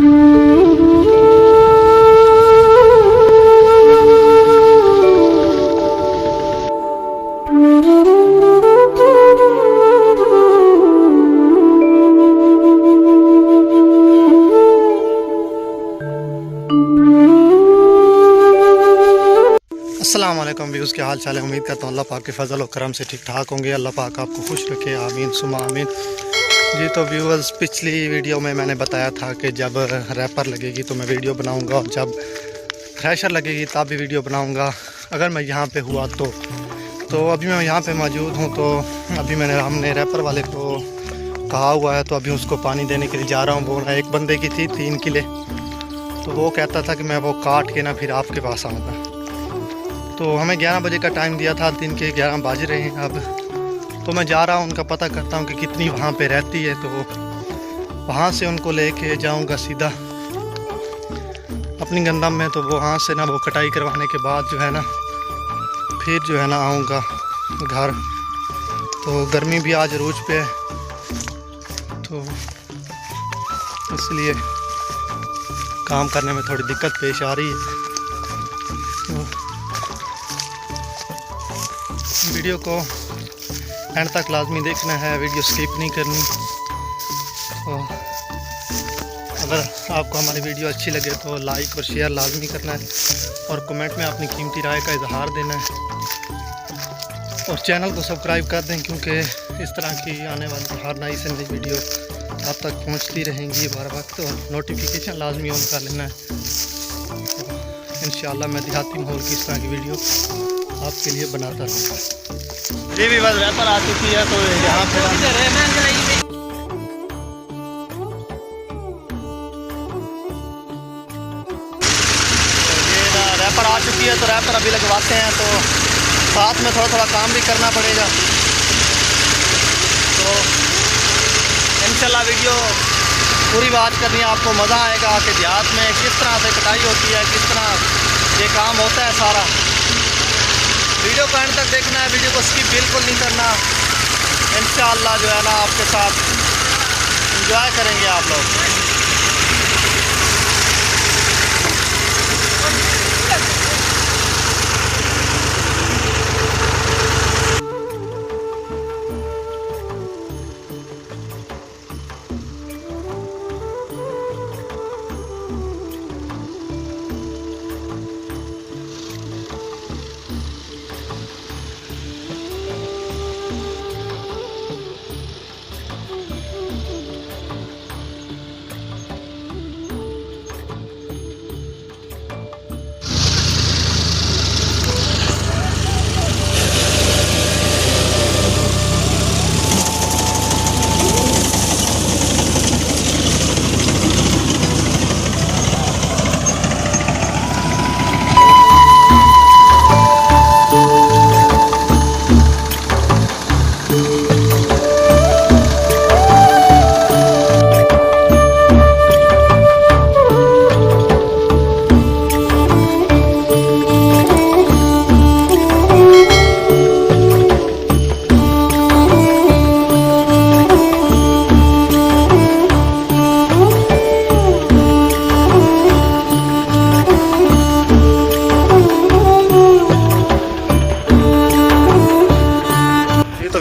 अस्सलाम वालेकुम व्यूज़, के हाल चाल है। उम्मीद करता हूँ अल्लाह पाक के फजल और करम से ठीक ठाक होंगे। अल्लाह पाक आपको खुश रखे, आमीन सुमा आमीन। जी तो व्यूअर्स, पिछली वीडियो में मैंने बताया था कि जब रैपर लगेगी तो मैं वीडियो बनाऊंगा, और जब थ्रेशर लगेगी तब भी वीडियो बनाऊंगा। अगर मैं यहाँ पे हुआ तो अभी मैं यहाँ पे मौजूद हूँ। तो अभी हमने रैपर वाले को कहा हुआ है, तो अभी उसको पानी देने के लिए जा रहा हूँ। वो एक बंदे की थी 3 किले, तो वो कहता था कि मैं वो काट के ना फिर आपके पास आऊँगा। तो हमें 11 बजे का टाइम दिया था, दिन के 11 बज रहे हैं अब। तो मैं जा रहा हूँ, उनका पता करता हूँ कि कितनी वहाँ पे रहती है, तो वहाँ से उनको लेके जाऊँगा सीधा अपनी गंदम में। तो वहाँ से ना वो कटाई करवाने के बाद जो है ना फिर जो है ना आऊँगा घर। तो गर्मी भी आज अरूज पे है, तो इसलिए काम करने में थोड़ी दिक्कत पेश आ रही है। तो वीडियो को एंड तक लाजमी देखना है, वीडियो स्किप नहीं करनी। तो अगर आपको हमारी वीडियो अच्छी लगे तो लाइक और शेयर लाजमी करना है, और कमेंट में अपनी कीमती राय का इजहार देना है, और चैनल को सब्सक्राइब कर दें, क्योंकि इस तरह की आने वाली हर नई से नई वीडियो आप तक पहुंचती रहेंगी हर वक्त। और नोटिफिकेशन लाजमी ऑन कर लेना है। तो इंशाल्लाह मैं देहाती माहौल की इस तरह की वीडियो आपके लिए बनाता रहूँगा। ये भी बस रैपर आ चुकी है, तो यहाँ पे ये रैपर आ चुकी है, तो रैपर अभी लगवाते हैं। तो साथ में थोड़ा काम भी करना पड़ेगा। तो इंशाल्लाह वीडियो पूरी बात करनी है, आपको मज़ा आएगा कि देहात में किस तरह से कटाई होती है, किस तरह ये काम होता है सारा। वीडियो को एंड तक देखना है, वीडियो को स्किप बिल्कुल नहीं करना। इंशाअल्लाह जो है ना आपके साथ एंजॉय करेंगे आप लोग।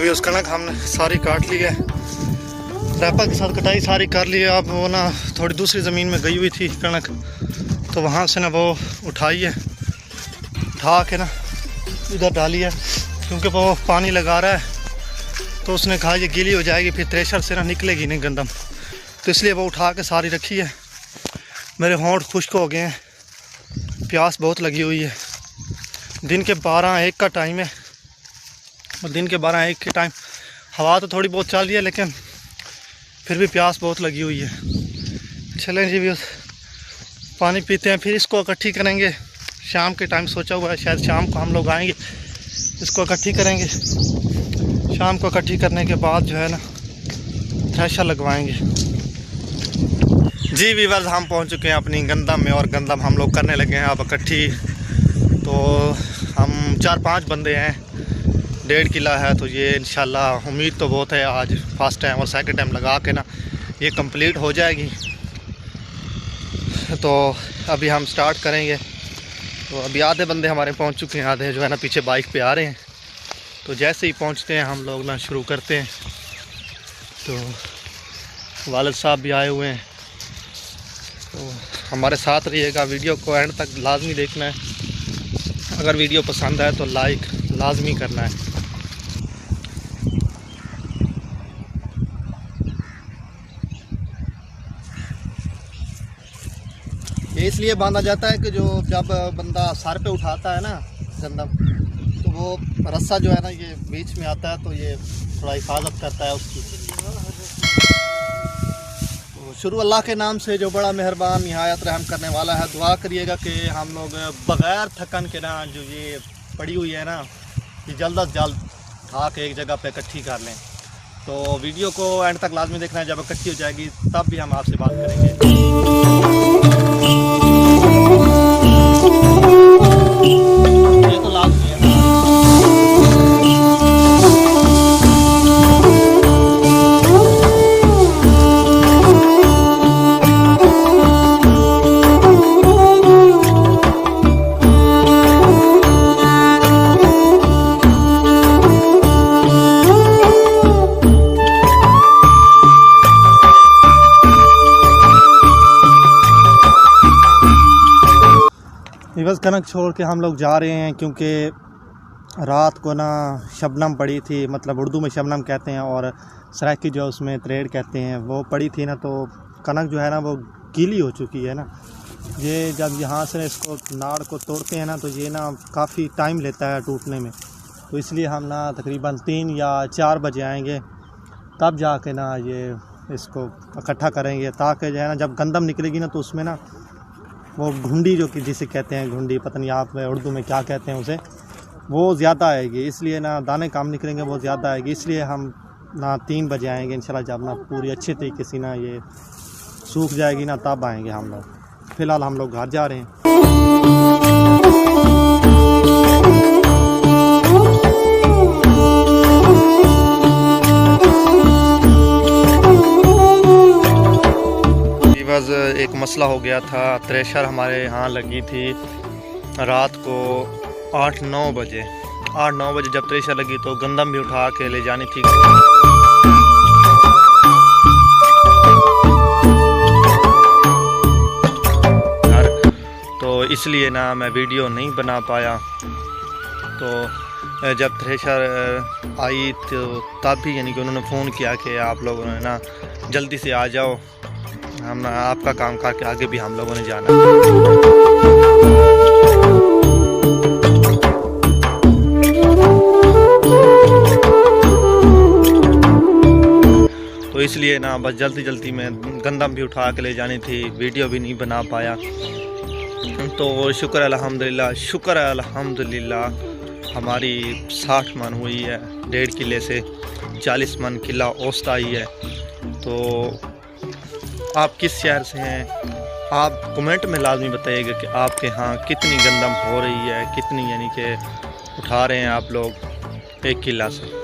उस कणक हमने सारी काट ली है, रैपर के साथ कटाई सारी कर ली है। अब वो ना थोड़ी दूसरी ज़मीन में गई हुई थी कणक, तो वहाँ से ना वो उठाई है, उठा के ना इधर डाली है, क्योंकि वो पानी लगा रहा है। तो उसने कहा ये गीली हो जाएगी, फिर थ्रेशर से ना निकलेगी नहीं गंदम, तो इसलिए वो उठा के सारी रखी है। मेरे होंठ खुश्क हो गए हैं, प्यास बहुत लगी हुई है। दिन के 12-1 का टाइम है, और दिन के 12-1 के टाइम हवा तो थोड़ी बहुत चल रही है, लेकिन फिर भी प्यास बहुत लगी हुई है। चलें जी भी पानी पीते हैं, फिर इसको इकट्ठी करेंगे। शाम के टाइम सोचा हुआ है, शायद शाम को हम लोग आएंगे, इसको इकट्ठी करेंगे। शाम को इकट्ठी करने के बाद जो है ना थ्रेशर लगवाएंगे। जी वीवर्स, हम पहुंच चुके हैं अपनी गंदम में, और गंदम हम लोग करने लगे हैं अब इकट्ठी। तो हम 4-5 बंदे हैं, 1.5 किला है। तो ये इंशाल्लाह उम्मीद तो बहुत है आज फर्स्ट टाइम और सेकंड टाइम लगा के ना ये कंप्लीट हो जाएगी। तो अभी हम स्टार्ट करेंगे। तो अभी आधे बंदे हमारे पहुंच चुके हैं, आधे जो है ना पीछे बाइक पे आ रहे हैं। तो जैसे ही पहुंचते हैं हम लोग ना शुरू करते हैं। तो वालिद साहब भी आए हुए हैं, तो हमारे साथ रहिएगा, वीडियो को एंड तक लाजमी देखना है। अगर वीडियो पसंद आए तो लाइक लाजमी करना है। ये इसलिए बांधा जाता है कि जो जब बंदा सर पे उठाता है ना गंदम, तो वो रस्सा जो है ना ये बीच में आता है, तो ये थोड़ा हिफाजत करता है उसकी। तो शुरू अल्लाह के नाम से जो बड़ा मेहरबान निहायत रहम करने वाला है। दुआ करिएगा कि हम लोग बग़ैर थकन के ना जो ये पड़ी हुई है ना, ये जल्द अज जल्द उठा के एक जगह पे इकट्ठी कर लें। तो वीडियो को एंड तक लाजमी देखना है। जब इकट्ठी हो जाएगी तब भी हम आपसे बात करेंगे। ये तो लाजमी है। बस कनक छोड़ के हम लोग जा रहे हैं, क्योंकि रात को ना शबनम पड़ी थी, मतलब उर्दू में शबनम कहते हैं और सराइकी जो उसमें त्रेड़ कहते हैं, वो पड़ी थी ना। तो कनक जो है ना वो गीली हो चुकी है ना। ये जब यहाँ से इसको नाड़ को तोड़ते हैं ना, तो ये ना काफ़ी टाइम लेता है टूटने में। तो इसलिए हम ना तकरीबन 3 या 4 बजे आएंगे, तब जाके ना ये इसको इकट्ठा करेंगे, ताकि जो है ना जब गंदम निकलेगी ना तो उसमें ना वो घुंडी जो कि जिसे कहते हैं घुंडी, पता नहीं आप उर्दू में क्या कहते हैं उसे, वो ज़्यादा आएगी। इसलिए ना दाने काम निकलेंगे, वो ज़्यादा आएगी। इसलिए हम ना 3 बजे आएंगे इंशाल्लाह। जब ना पूरी अच्छे तरीके से ना ये सूख जाएगी ना तब आएंगे हम लोग। फ़िलहाल हम लोग घर जा रहे हैं। एक मसला हो गया था, थ्रेशर हमारे यहाँ लगी थी रात को 8-9 बजे। 8-9 बजे जब थ्रेशर लगी तो गंदम भी उठा के ले जानी थी। तो इसलिए ना मैं वीडियो नहीं बना पाया। तो जब थ्रेशर आई तो तब भी यानी कि उन्होंने फ़ोन किया कि आप लोगों ने ना जल्दी से आ जाओ, हम आपका काम करके आगे भी हम लोगों ने जाना है। तो इसलिए ना बस जल्दी में गंदम भी उठा के ले जानी थी, वीडियो भी नहीं बना पाया। तो शुक्र अल्हम्दुलिल्लाह हमारी 60 मन हुई है। 1.5 किले से 40 मन किला औसत आई है। तो आप किस शहर से हैं, आप कमेंट में लाजमी बताइएगा कि आपके यहाँ कितनी गंदम हो रही है, कितनी यानी कि उठा रहे हैं आप लोग 1 किला से।